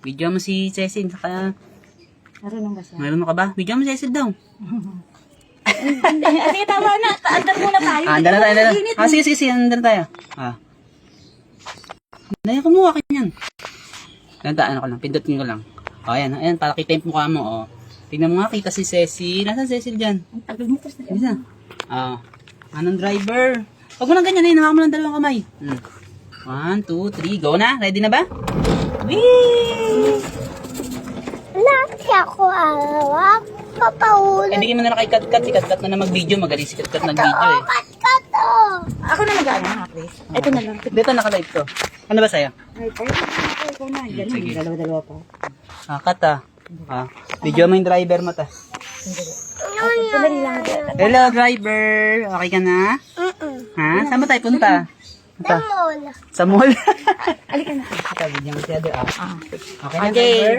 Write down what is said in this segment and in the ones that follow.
Video mo si Cecil, saka... Marunong ba siya? Mayroon ka ba? Video mo si Cecil daw. Sige, tama na. Andar muna tayo. Andar na tayo, andar na. Sige, andar na tayo. Dahil kumuha ka niyan. Ano ko lang, pindutin ko lang. Ayan, para kita yung mukha mo, Tingnan mo nga, kita si Cecil. Nasaan Cecil dyan? Ang tagal mo, tapos na. Isa. Anong driver? Huwag mo lang ganyan, hawak mo lang dalawang kamay. 1, 2, 3, go na. Ready na ba? Whee! Laki ako awak. Papahuli. Bigyan mo na lang kay Kat-Kat. Si Kat-Kat na mag-video. Magaling si Kat-Kat nag-video eh. Kat oh. Ako na mag-ano, ha, Chris? Ito na lang. Dito naka-live to. Ano ba sa'yo? Ay, ikaw na. Ganun, Sige. dalawa-dalawa pa. Kat video mo yung driver mo ta. Sandali lang. Hello driver. Okay ka na? Ha? Saan ba tayo punta? Damol. Sa mall? Alika na. Ito, video mo siya doon. Okay na Okay. driver?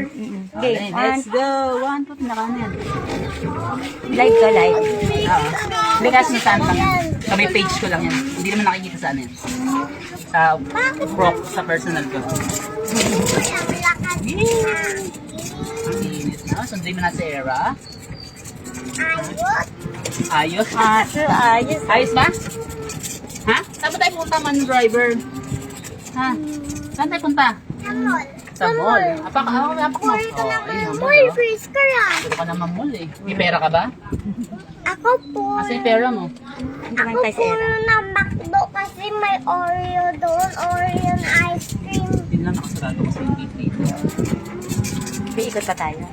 Okay, Okay, let's go. 1, 2, pinakanan. Live ka, live. Hindi kasi nasaan lang yan. Sa may page ko lang yan. Hindi naman nakikita sa amin. Sa prop, sa personal ko. Ang init na. Sunduin mo na si Era. Ayos. Ayos. Ayos ba? Ha? Saan ba tayo punta man driver? Ha? Saan tayo punta? Damol. Sa mall. Apak mo. Ayun, mall. Chris ka yan. Pwede ka naman mall eh. May pera ka ba? Ako po. Kasi yung pera mo. Hindi Ako man tayo sa po era. na McDo kasi may Oreo doon. Oreo ice cream. Hindi lang nakasarado ko sa yung dito. Ikot pa tayo.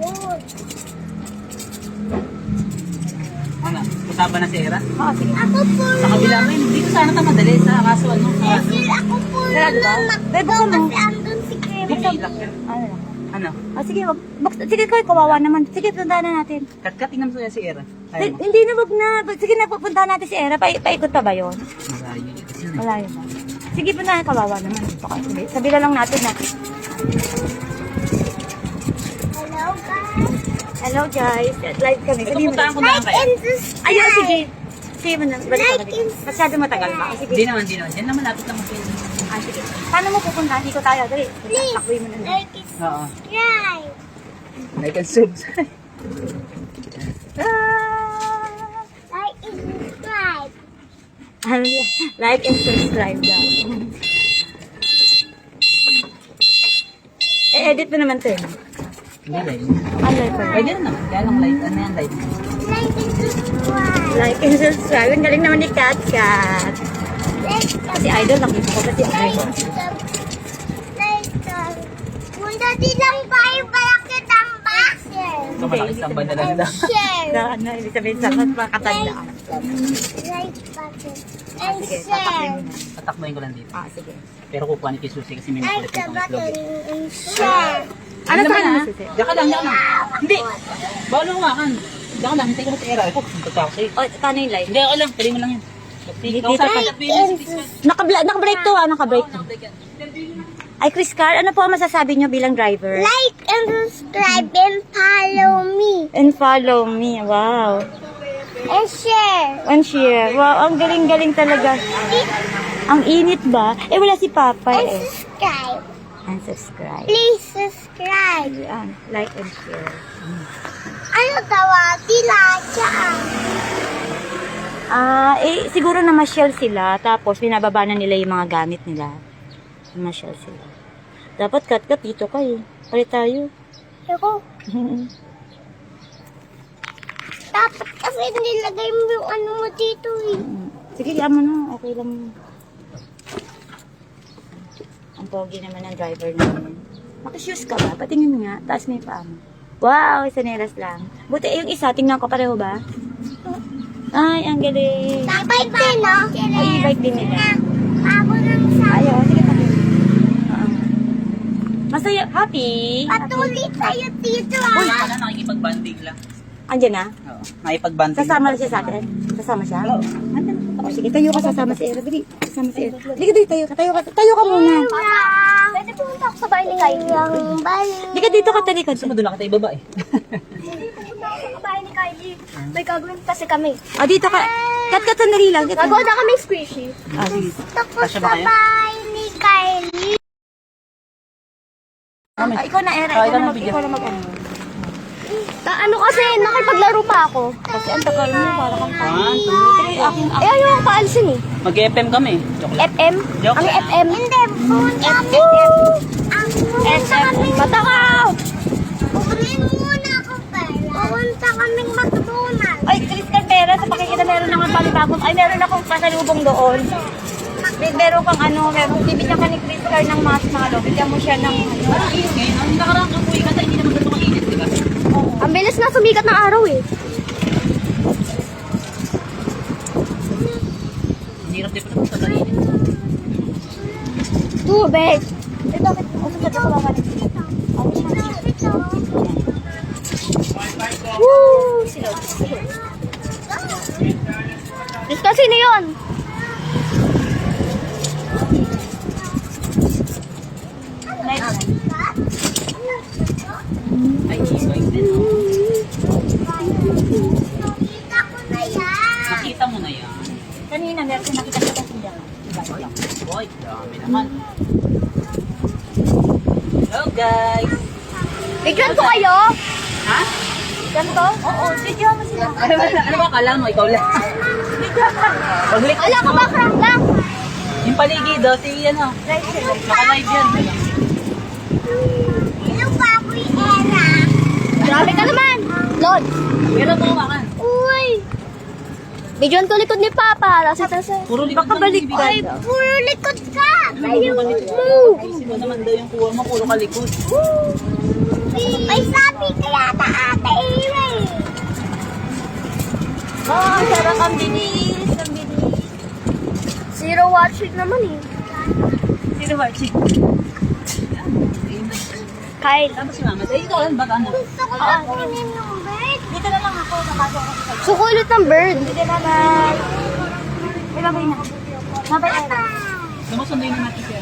Good. Ano? Kasama na si Era? Oo, sige. Ako po Sa kabila mo yun. Dito sana ito madali. Sa kaso ano? Cecil, ako po Sarado ba? na Bebe, McDo ano? kasi andun si Kim. Hindi lang. Ano lang. Ano? Sige, sige ko, kawawa naman. Sige, puntahan na natin. Kat-kat, tingnan mo si Era. Ayaw mo. Hindi na, wag na. Sige na, pupuntahan natin si Era. Paikot pa ba yun? Malayo yun kasi yun eh. Wala yun ba? Sige, puntahan, kawawa naman. Baka, sige, sabila lang natin na. Hello guys. Hello guys, live kami. Ito, Sabihin mo puntahan ko na. na lang kaya. And subscribe. Ayun, sige. Sige mo na, balik ka Like balik. and Masyado matagal ba? Sige. Hindi naman. Diyan lang malapit lang ako. Sige. Paano mo pupuntahan? Dito tayo, dali. Please, Takboy mo na. like and Oo. subscribe. Like and subscribe. Like and subscribe. Like and subscribe daw. Edit mo naman to eh. Hindi live. Ang live pa rin. Pwede na naman. Kaya lang live. Ano yan live? Like and subscribe. Like and subscribe. Ang galing naman ni Kat Kat. Like Kasi idol, nakita ko kasi idol. Punta lang tayo balakit ang basher. So malaki sa banda lang daw. Share. Na ano, ibig sabihin sa makatandaan. Like button. And Sige, share. tatakbo mo na. Tatakbuhin ko lang dito. Sige. Pero kukuha ni Kisusi kasi may Like makulit the itong button itlog. and share. Ano naman, sa ah? Sisi? Diyan ka lang. Hindi. Bawal mo hawakan. Diyan ka lang. Hintay ko na si Era. Ako, punta ako sa'yo. O, paano yung live? Hindi, ako lang. Pwede mo lang yan. Naka-break to naka-break to. Ay, Chris Car, ano po ang masasabi nyo bilang driver? Like and subscribe and follow me. And follow me, wow. And share. And share, wow, ang galing-galing talaga. Ang init ba? Eh, wala si Papa And eh. subscribe. And subscribe. Please subscribe. Yan, like and share. Ano tawagin dyan? Siguro namasyal sila, tapos binababa na nila yung mga gamit nila. Namasyal sila. Dapat kat dito ka eh. Palit tayo. Ako. Dapat kasi nilagay mo yung ano mo dito eh. Sige, mo na. Okay lang. Ang pogi naman ng driver namin. Makishoes ka ba? Patingin nga. Taas mo yung paa mo. Wow, isanelas lang. Buti yung isa, tingnan ko pareho ba? Ay, ang galing. Bike din, no? Ay, e-bike din nila. Pabo ng sa... Ayaw, sige pa. Masaya, happy. Patuloy tayo dito, Uy, ah. wala nakikipag-banding lang. Andiyan na? Oo. Nakipag-banding. Sasama na siya sa atin? Sasama siya? Oo. O, sige, tayo ka sasama si Era. Dali, sasama si Era. Dali, tayo ka. Tayo ka muna. Pwede pumunta ako sa bahay ni Kylie. Yung bahay. Di ka dito ka talikod. Gusto mo doon nakita ibaba eh. Hindi pumunta ako sa bahay ni Kylie. May gagawin kasi kami. O, dito ka. Kat sandali lang. Gagawa na kami squishy. Ah, sige. Gusto ko Kasya ba sa kayo? bahay ni Kylie. Ah, ikaw na, Era. Ah, Ikaw na video. ikaw na mag-ano. Ano kasi, nakipaglaro pa ako. Kasi ang tagal mo, para kang 1, 2, 3. aking Eh, ayaw ko paalisin eh. Mag-FM kami. Joke lang. FM? Joke Ano lang. FM? Hindi, phone kami. FM. Matakaw! Kukunin muna ako pera. Pupunta kaming McDonald's. Ay, Chris Calvera, sa pakikita meron naman panibagong, ay meron akong pasalubong doon. Meron kang ano, meron, bibigyan ka ni Chris Car ng marshmallow, bigyan mo siya ng ano. Parang init ngayon. Ang nakarang kapoy kasi hindi naman ganito mainit, di ba? Ang bilis na sumikat ng araw eh. Ang hirap din pala sa mainit. Tubig. Eh, bakit? O, sa ko ba ka Woo! Chris, kasi sino yun? Ay, e-bike din, oh. Nakita ko na yan. Nakita mo na yan. Kanina, meron ko nakita sa kasinda. Boy, dami naman. Hello, guys. Bigyan ko kayo. Ha? Ganito? Oo, video mo sila. Ano ba akala mo? Ikaw lang. Paglik. Wala ka ba crack lang? Yung paligid, oh, si ano. Naka-live yan. Hello, Papoy Era. Grabe ka naman. Lord. Pero tumakan. Uy. Bigyan to likod ni Papa. Tasa. Puro likod Baka balik ng Ay, bibig. puro likod ka. Ayaw mo. Sino naman daw yung kuha mo? Puro kalikod. May sabi kaya ta ate Ira eh. Oh, sarap ang bilis, ang bilis. Zero watching naman eh. Sino ba? Si Kyle. Tapos si mama. Eh, ikaw lang ba? Ano? Gusto ko lang kunin ng bird. dito na lang ako, napasok ako sa Sukulit ng bird. Sige, bye-bye. Ay, bye-bye na. Bye-bye, Era. Sumusunduin na natin siya.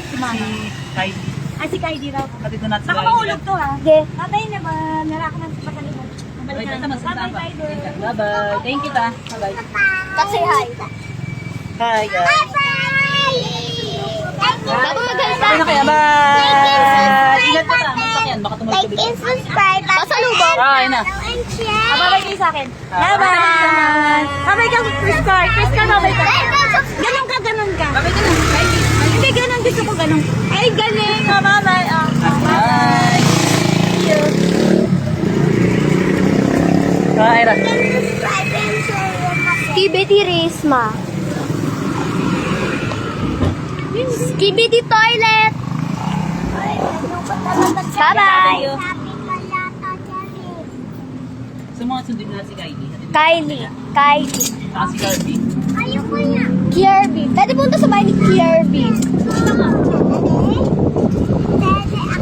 Si Mama. Kylie. Ay, si Kylie raw. Kapatid na natin Baka mahulog to, ha? Sige. Bye-bye na ba? Meron ako ng pasalubong. Bye, Bye-bye, bye, Kylie. Bye-bye. Thank you, ta. Bye-bye. Kasi hi. Hi, guys. Bago magsalita. Ano na kaya? Bye! Ingat ka ta. Masakyan. Baka tumulit Like and subscribe. Pasalubong. Bye na. And share. Bye-bye kayo sa akin. Ah, Bye-bye. Bye-bye ka, Chris Car. Chris Car, bye-bye ka. Ganon ka, ganon ka. Bye-bye ka na. Kylie. Hindi, ganon. Gusto ko ganon. Ay, galing. Oh, bye-bye. Oh. Bye! Bye, Ira. Subscribe and share. Skibidi Risma. Skibidi Toilet. Bye-bye. Sumunod sundin na si Kylie. Kylie. Kylie. Saka si Kirby. Ayoko na. Kirby. Pwede punta sa bahay ni Kirby.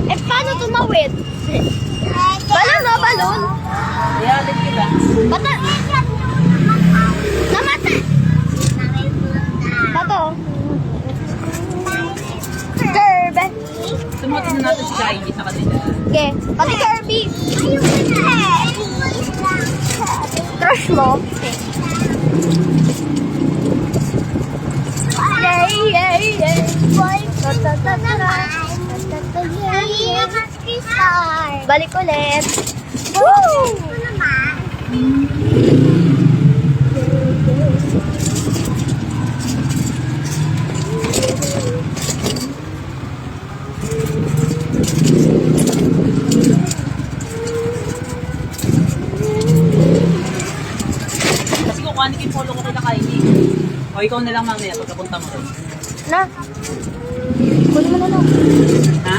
Eh, paano tumawid? Balon na, balon. Kaya din kita. Bata. Namata. Bato. Kirby. Sumunod na natin si Kylie sa kanila. Okay. Pati Kirby. Crush mo. Yay, yay, yay. Balik ulit. Woo! Kasi kukuha yung follow ko kay Kylie. O ikaw na lang mamaya pagkapunta mo rin. Na. Kunin mo na lang. Ha?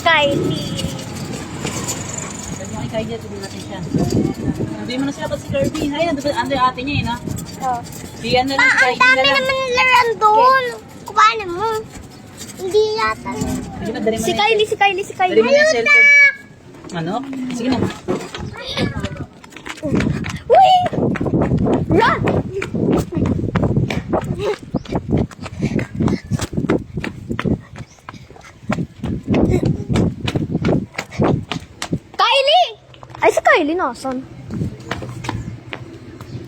Kylie. Sabi mo kay Kylie, sabi natin siya. Sabi mo na sila pa si Kirby. Ay, nandun yung ate niya eh, no? Oh. Si ano lang si Ang Kylie dami na lang. naman laran doon. Kupain mo. Hindi yata. Sige na, dali mo Si na- Kylie, si Kylie, si Dali mo Kylie. na yung cellphone. Ano? Sige na. Uy! Run! Kylie! Ay, si Kylie nasan?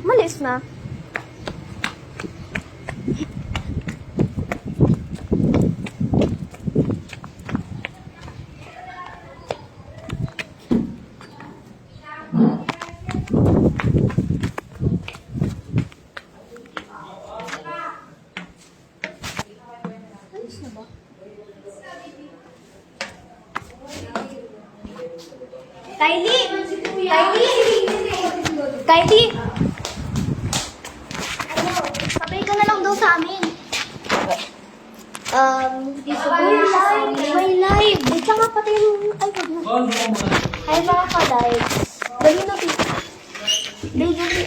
Malis na. Kylie! Kylie! Sabay ka na lang daw sa amin. May live. Wait lang nga pati yung iPad mo. Ay, mga ka-live. Dali na, Tito. Dali.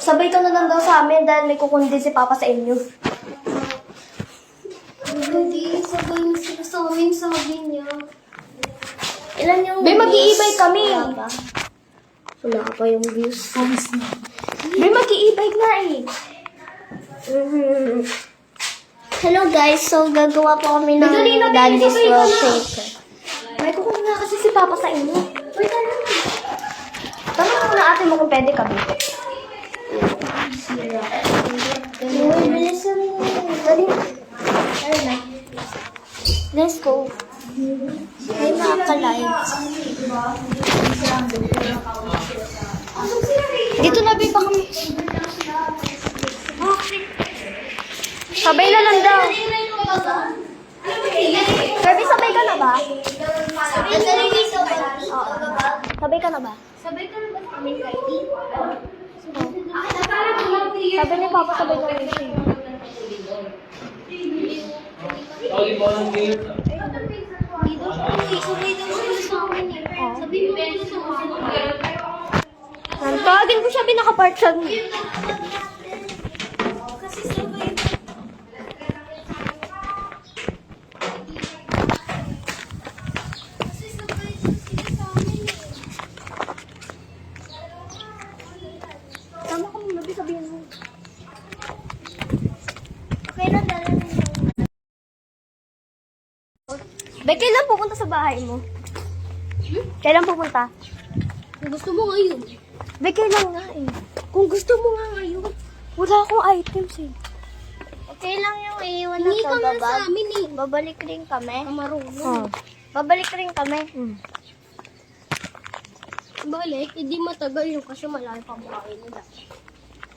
Sabay ka na lang daw sa amin dahil may kukundi si Papa sa inyo. Hindi, sabay na sila sa amin, sabi niya. Ilan yung Bay, mag-i-e-bike kami. Wala pa yung views. Bay, mag-i-e-bike na eh. Hello guys, so gagawa po kami ng Dandy's Wallpaper. May kukunin nga kasi si Papa sa inyo. Wait, tanong mo na ate mo kung pwede kami. Dali. Let's go. Ay, mga ka-lives. Dito na ba kami? Sabay na lang daw. Kirby, sabay ka na ba? Sabay ka na ba? Sabay ka na ba sa amin, Kylie? Sabi ni Papa, sabay ka na siya. Tawagin ko siya, binakapart siya. Tama ka muna, sabihin mo. Okay na, dala na yun. Be, kailan pupunta sa bahay mo? Kailan pupunta? Kung gusto mo ngayon. Be, kailan nga eh. Kung gusto mo nga ngayon. Wala akong items eh. Okay lang yung iiwan na to, babag. Sa amin eh. Babalik rin kami. Marunong. Babalik rin kami. Balik, hindi matagal yung kasi malayo pa buhay nila.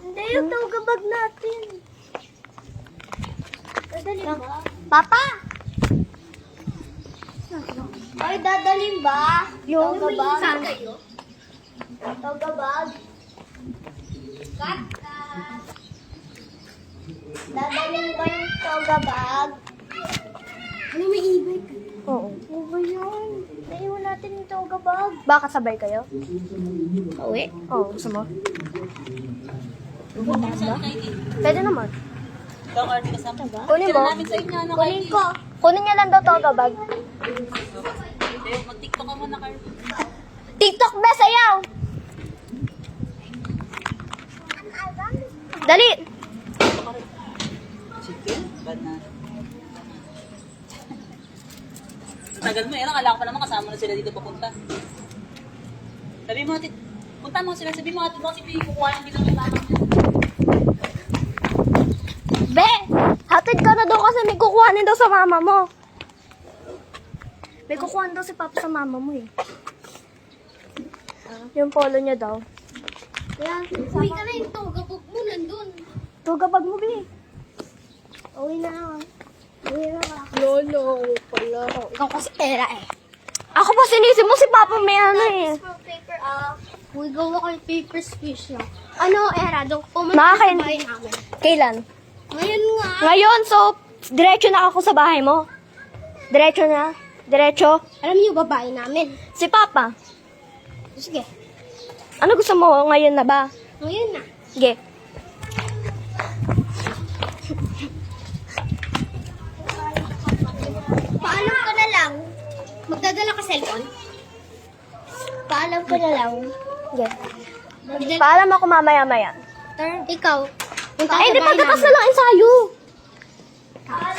Hindi, yung tawagabag natin. Dadalhin ba? Papa! Ay, dadalhin ba? Yung tawagabag. Saan kayo? Tawagabag. Dadalhin ba yung tawagabag? Ano, may e-bike? Oo. Ano ba yun? Naiwan natin yung tawagabag. Baka sabay kayo? Uwi? Oo, gusto mo? Pwede naman. Ikaw, Artie, kasama ba? Kunin mo. Namin sa inyo, ano, Kunin Kylie? ko. Kunin niya lang daw tawagabag. Mag-tiktok ka muna, Carl. TikTok ba sayaw? Dali! Chicken? Bad na. Tagal mo, akala ko pa naman kasama na sila dito papunta. Sabi mo, punta mo sila, sabi mo, ate, bakit kukuha yung bilang yung mama niya? Be! Hatid ka na daw kasi may kukuhanin daw sa mama mo. May kukuhanin daw si Papa sa mama mo eh. Yung polo niya daw. Uwi ka na yung tawagabag mo, nandun. Tugabag mo, Be. Uwi na ako. Uwi na ako. Lolo, pala. Ikaw kasi pera eh. Ako pa sinisi mo si Papa may ano eh. Paper up. Uy, gawa kayo paper squish na. Ano, Era, doon pumunta Makakin. sa bahay namin. Kailan? Ngayon nga. Ngayon, so, diretso na ako sa bahay mo. Diretso na. Diretso. Alam niyo babae namin. Si Papa. Sige. Ano gusto mo ngayon na ba? Ngayon na. Sige. Paalam ka na lang. Magdadala ka cellphone? Paalam ka na lang. Sige. Paalam ako mamaya-maya. Ikaw. Punta Ay, hindi pagkatas na lang ensayo.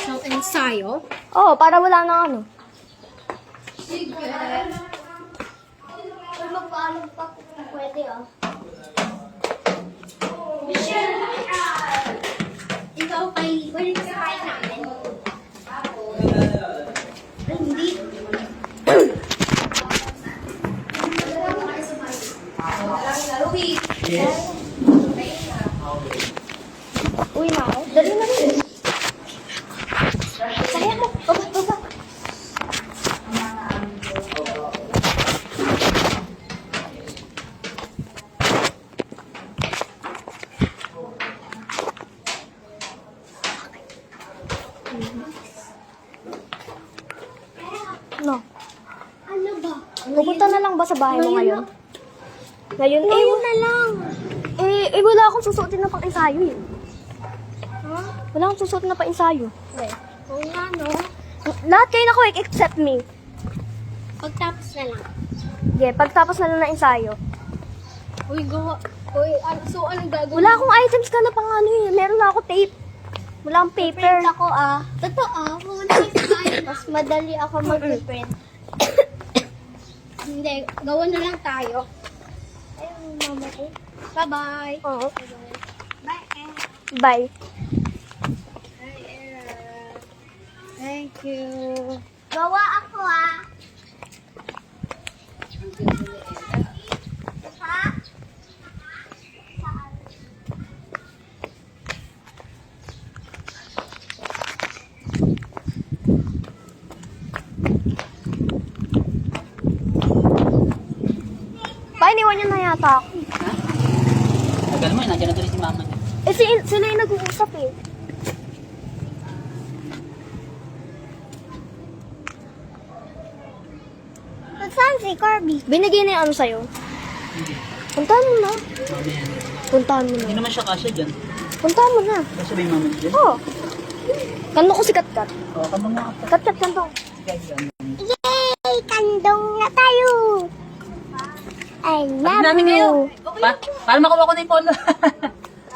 So, ensayo? Oo, para wala na ano. Pero magpaalam pa kung pwede, ah. Ikaw, kay pwede ka sa bahay namin. Ay, hindi. Uy na ako. Dali na rin. Saya mo. Baba, baba. No. Ano ba? Pupunta na lang ba sa bahay mo ngayon? Ngayon na lang. Wala akong susuotin na pang-ensayo eh. Wala akong susuotin na pang-ensayo. Oo nga, no? Lahat kayo na quick except me. Pagtapos na lang. Yeah, pagtapos na lang na ensayo. Uy, gawa. Uy, so anong gagawin? Wala akong items ka na pang ano eh. Meron na ako tape. Wala akong paper. Print ako Totoo, pumunta tayo. Mas madali ako mag-print. Hindi, gawa na lang tayo. Ayun, mama ko. Bye-bye. Oo. Bye. Bye. Hi, Era. Thank you. Gawa ako Pa, iniwan niya na yata ako. Tagal mo, nandiyan na tuloy si mama niya. Sila yung nag-uusap eh. Saan si Kirby? Binigay na yung ano sa'yo. Hindi. Puntahan mo na. Mamaya na. Puntahan mo Hindi na. naman siya kasya dyan. Puntahan mo na. Kasya ba yung mama niya dyan? Oo. Kanto ko si Katkat. Oo, kabang nga ka. Katkat, kanto. Guys, ano? Yay! Kandong na tayo! I Pag namin kayo. Para makuha ko na yung polo.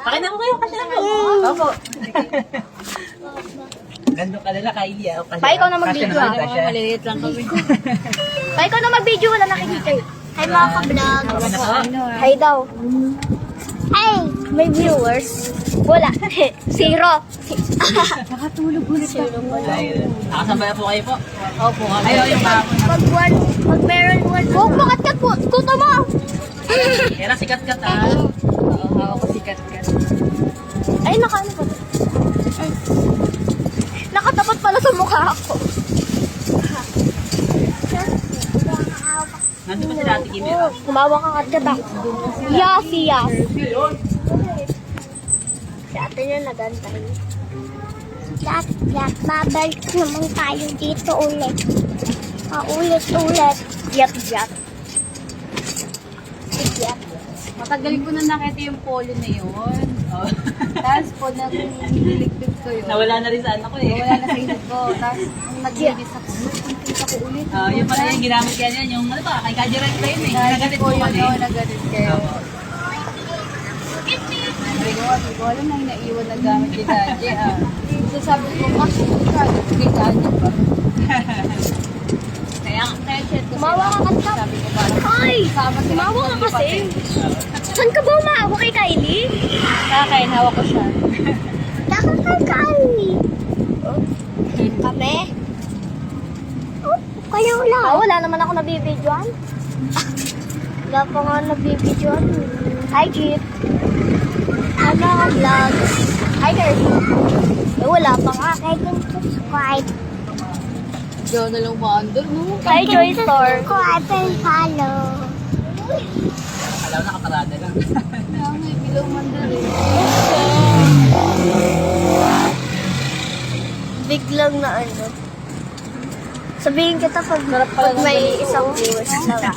Pakin na mo kayo kasi ako. Opo. Gando ka nila, Kylie. Pa, ikaw na mag-video, ah. Maliliit lang kami. Pa, ikaw na mag-video. Wala nakikita eh. Hi mga ka-vlog! Hi daw. Hey! May viewers? Wala. Zero. Nakatulog ulit ako. Nakasambaya po kayo po. Opo. Ayaw yung mama. Pag meron one. Huwag mo Katkat po. Kuto mo. Kaya sikat ka ta. Oo, hawak ko sikat ka. Ay, nakaano pa. Nakatapat pala sa mukha ako. Nandun pa sila Ate Kimera. Kumawa ka Katkat ah. Yas. Si ate niya nagantay. Yak, babalik naman tayo dito ulit. Ulit-ulit. Yat. Matagal ko na nakita yung polo na yun. Oh. Tapos po, nililigpit ko yun. Nawala na rin sa anak ko eh. Wala na sa isip ko. Tapos, nung nag-release ako, nakita ko ulit. Yung pala yung ginamit kaya niyan, yung ano ba, kay Kajiran pa yun eh. Nagalit po mo yun, kami. nagalit kayo. Sabi ko, alam na yung naiwan na gamit ni Daddy. So sabi ko, kasi ka, kay Daddy pa. Kaya chat ko Kumawa ka Katkat. sabi ko, parang Ay! sama sila. Kumawa ka kasi. Saan ka ba umaawa kay Kylie? Kakain, hawak ko siya. Nakakakali. Kami? Oh, kayo lang. Wala naman ako nabibidyoan. Wala pa nga nabibidyoan. Hi, Jeep. Ano ang vlogs? Hi, Kirby. Wala pa nga. Like and subscribe. Diyo na lang maandar, no? Hi, Joy Store. Subscribe and follow. Alam na kaparada lang. Kaya may bilaw mandar eh. Biglang na ano. Sabihin kita pag may isang viewers na.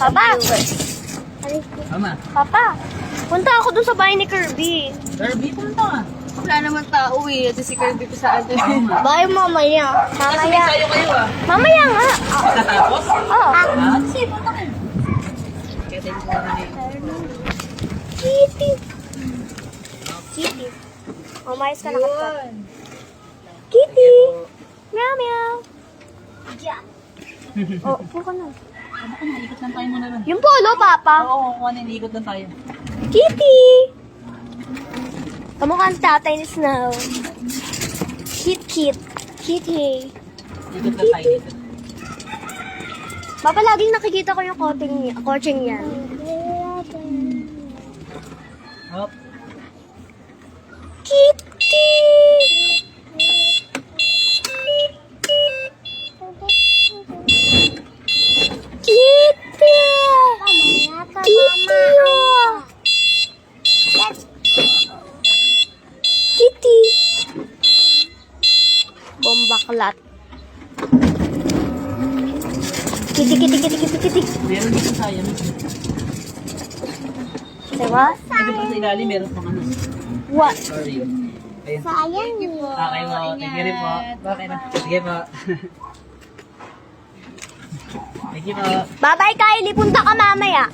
Papa! Mama, Papa! Punta ako dun sa bahay ni Kirby. Kirby, punta ka. Wala naman tao eh. Ito si Kirby pa sa atin. Bahay mamaya. Kasi may sayo kayo ah. Mamaya nga. Tatapos? Oo. Sige, punta kayo. Kaya tayo po na Kitty. Kitty. Umayos ka na Katkat. Kitty. Meow meow. Oh, upo ka na. Ano ka na, ikot lang tayo muna lang. Yung polo, Papa. Oo, kuha na, ikot lang tayo. Kitty! Kamukha ang tatay ni Snow. Kit. Kitty. Ikot lang tayo dito. Papa, laging nakikita ko yung coaching niya. Hop. Kitty! Kitty! Kitty! Kitty! aklat. Kitik. Meron dito sayang. Say what? Ito pa sa ilalim, meron pang ano. What? Sorry. Ayun. Sayang. Okay po. Thank you rin po. Okay na. Sige po. Thank you po. Bye-bye, Kylie. Punta ka mamaya.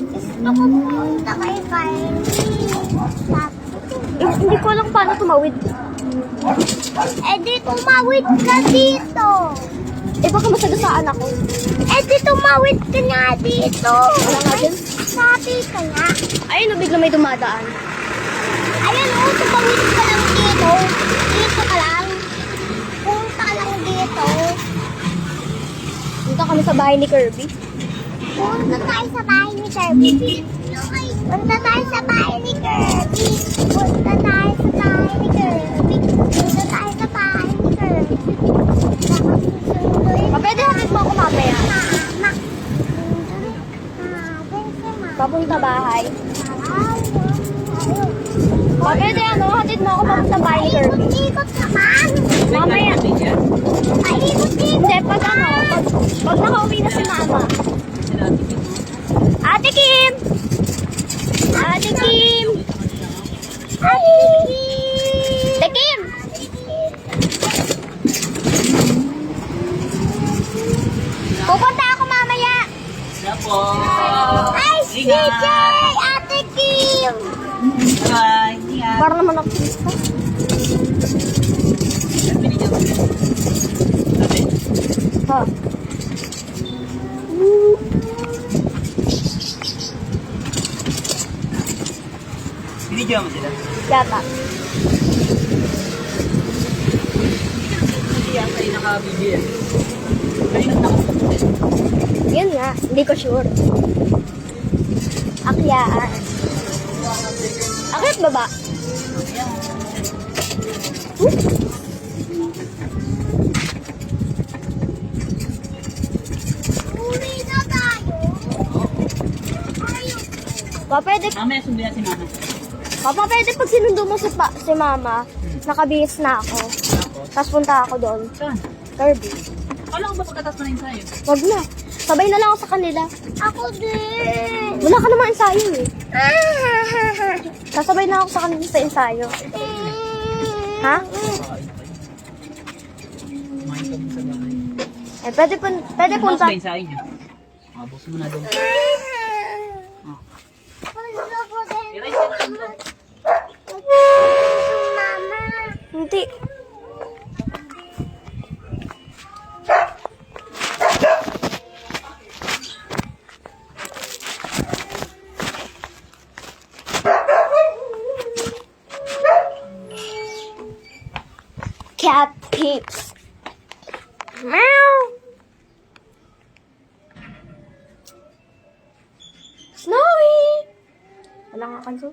Gusto ko pumunta kay Kylie. Hindi ko alam paano tumawid. Eh di tumawid ka dito. Eh, baka masagasaan ako. Eh di tumawid ka nga dito. Wala nga dyan. Sabi ka nga. Ayun, bigla may dumadaan. Ayan o, tumawid ka lang dito. Dito ka lang. Punta ka lang dito. Punta kami sa bahay ni Kirby. Punta tayo sa bahay ni Kirby. Punta tayo sa bahay ni Kirby. Punta tayo sa bahay ni Kirby. Punta tayo sa bahay ni Kirby. Pwede hatid mo ako mamaya. Mama. Papunta bahay. Pwede hatid mo ako papunta bahay ni Kirby. Ikot naman. Mamaya. Paikot-ikot. Hindi, pag nakauwi na si Mama. Ate Kim! Ate Kim! Ate Kim! Pupunta ako mamaya. Wala po. Ay, CJ! Ate Kim! Bye. Ingat. Para naman ako. Binigyan ko din. Ate. Ha? Binigyan mo sila. Yata. Hindi yan kayo nakabibigyan. Kanina na ako. Yun nga, hindi ko sure. Akyaan. Akyat baba? Uwi na tayo. Pwede, Mamaya sunduin na si mama. Papa, pwede pag sinundo mo si Mama, nakabihis na ako. Tapos punta ako doon. Saan? Kirby. Kala ko ba pagkatas mo na yung sayo? Wag na. Sabay na lang ako sa kanila. Ako din. Wala ka naman ensayo eh. Sasabay na ako sa kanila sa ensayo. Ha? Kumain ka mo sa bahay. Eh, pwede punta. Ano ba yung sayo niyo? Abos mo na doon. Erase ka na doon. Mama. Hindi. Cat peeps. Meow. Snowy. Wala nga kanso.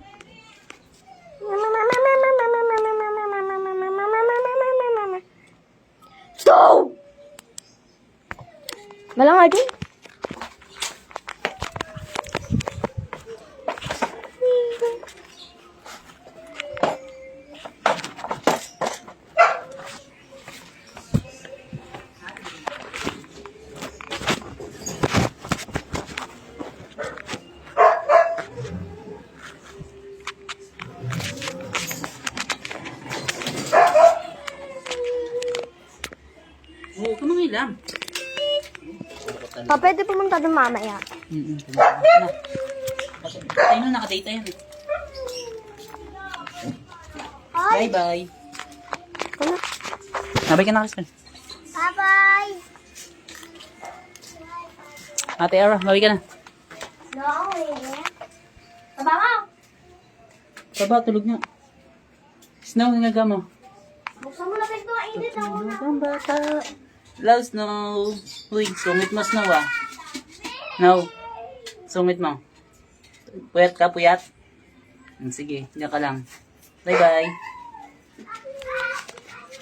Stop! Wala nga dyan. Oo, kumangay lang. Pwede pumunta doon mamaya. Tayo na nakadata yan eh. Bye-bye. Ano? Nabay ka na, Kristen. Bye-bye. Ate Ara, nabay ka na. No, eh. Baba Baba, tulog nga. Snow, hinaga mo. Buksan mo na pinto, init na muna. Tulog ang bata. Love, Snow. Uy, sungit mo, Snow ah. No. Sungit mo. Puyat ka, puyat. Sige, diyan ka lang. Bye-bye.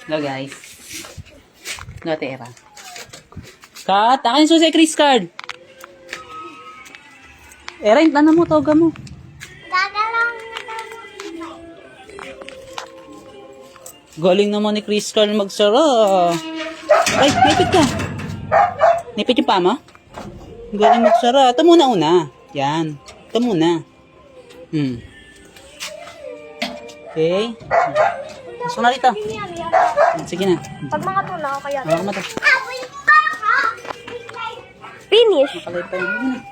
Hello, guys. Hello, Ate Era. Kat, akin yung susi Chris card. Era, yung plano mo, toga mo. Gagalaw na Galing naman ni Crystal magsara. Ay, nipit ka. Nipit yung pama? Galing magsara. Ito muna una. Yan. Ito muna. Okay. Gusto na rito. Sige na. Pag mga tuna, kaya Hawakan mo to. finish. Makalay pa yun.